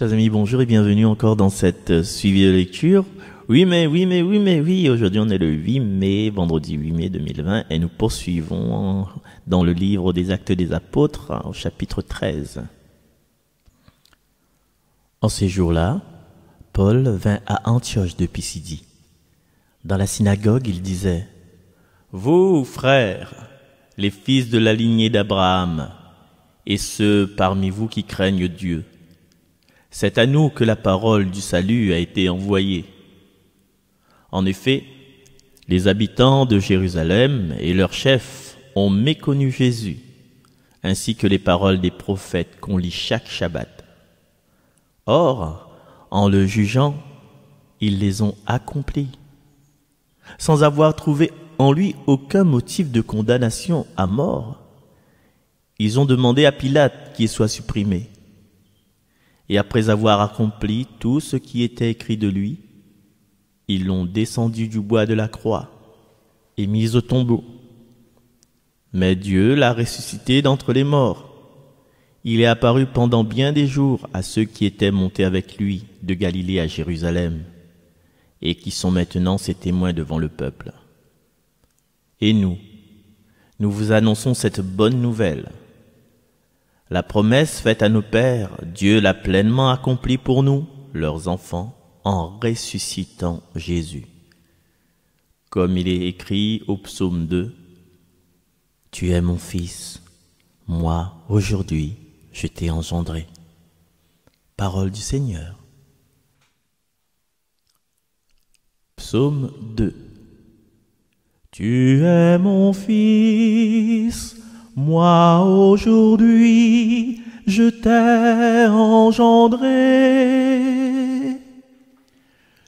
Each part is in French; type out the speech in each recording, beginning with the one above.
Chers amis, bonjour et bienvenue encore dans cette suivi de lecture. Oui, aujourd'hui on est le 8 mai, vendredi 8 mai 2020 et nous poursuivons dans le livre des Actes des Apôtres au chapitre 13. En ces jours-là, Paul vint à Antioche de Pisidie. Dans la synagogue, il disait : « Vous, frères, les fils de la lignée d'Abraham, et ceux parmi vous qui craignent Dieu, c'est à nous que la parole du salut a été envoyée. En effet, les habitants de Jérusalem et leurs chefs ont méconnu Jésus, ainsi que les paroles des prophètes qu'on lit chaque Shabbat. Or, en le jugeant, ils les ont accomplis, sans avoir trouvé en lui aucun motif de condamnation à mort. Ils ont demandé à Pilate qu'il soit supprimé. Et après avoir accompli tout ce qui était écrit de lui, ils l'ont descendu du bois de la croix et mis au tombeau. Mais Dieu l'a ressuscité d'entre les morts. Il est apparu pendant bien des jours à ceux qui étaient montés avec lui de Galilée à Jérusalem et qui sont maintenant ses témoins devant le peuple. Et nous vous annonçons cette bonne nouvelle. La promesse faite à nos pères, Dieu l'a pleinement accomplie pour nous, leurs enfants, en ressuscitant Jésus. Comme il est écrit au psaume 2, « Tu es mon fils, moi, aujourd'hui, je t'ai engendré. » Parole du Seigneur. Psaume 2. Tu es mon fils, moi aujourd'hui, je t'ai engendré.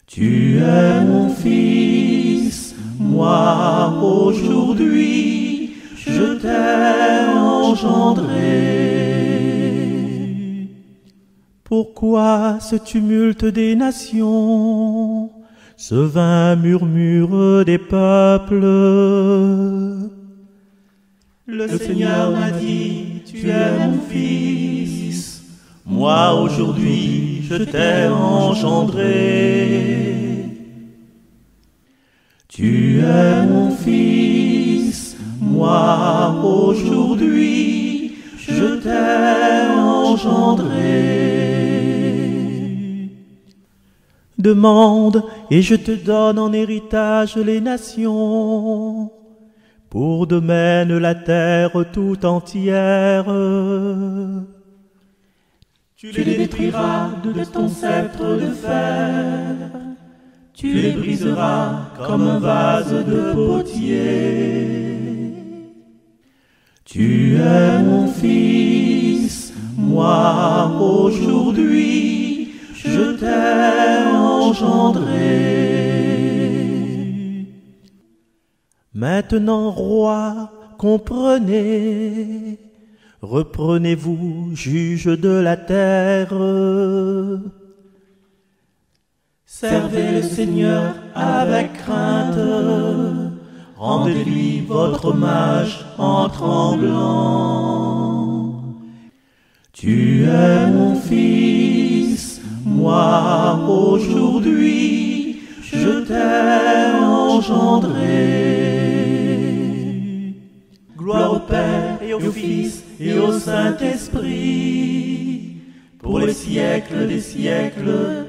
Tu es mon fils, moi aujourd'hui, je t'ai engendré. Pourquoi ce tumulte des nations, ce vain murmure des peuples? Le Seigneur m'a dit, tu es mon fils, moi aujourd'hui je t'ai engendré. Tu es mon fils, moi aujourd'hui je t'ai engendré. Demande et je te donne en héritage les nations, pour domaine la terre tout entière. Tu les détruiras de ton sceptre de fer, tu les briseras comme un vase de potier. Tu es mon fils, moi aujourd'hui, je t'ai engendré. Maintenant, roi, comprenez, reprenez-vous, juge de la terre. Servez le Seigneur avec crainte, rendez-lui votre hommage en tremblant. Tu es mon fils, moi aujourd'hui, je t'ai engendré. Gloire au Père et au Fils et au Saint-Esprit, pour les siècles des siècles.